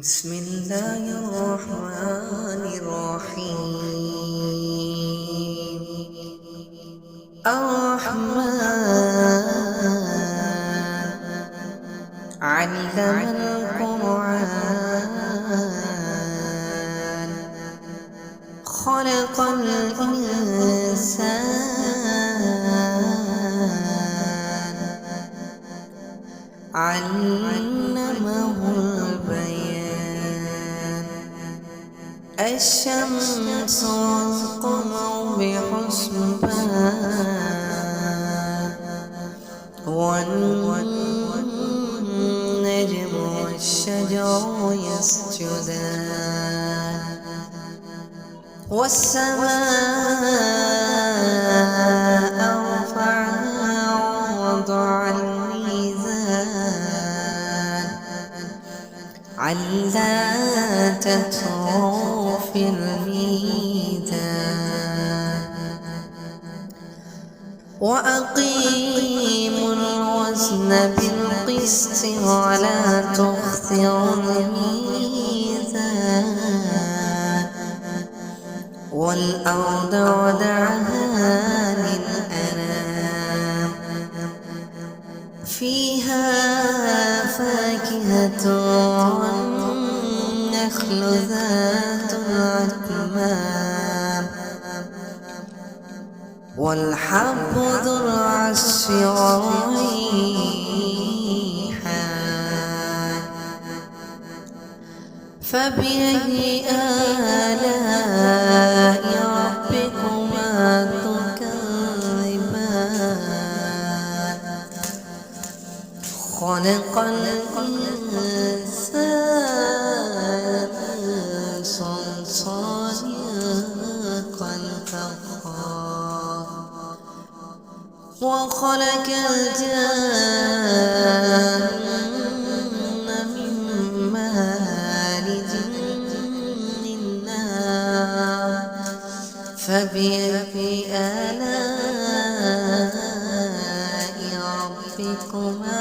بسم الله الرحمن الرحيم. الرحمن علم القرآن خلق الإنسان علمه البيان. الشمس والقمر بحسبان والنجم والشجر يسجدان والسماء رفعها ووضع الميزان ألا تطغوا في الميزان وأقيموا الوزن بالقسط ولا تخسروا الميزان والأرض وضعها للأنام فيها فاكهة والنخل ذات الأكمام والحب ذو العصف والريحان فبأي آلاء ربكما تكذبان خلق الإنسان من صلصال كالفخار وخلق الجن من مارج من نار فبأي آلاء ربكما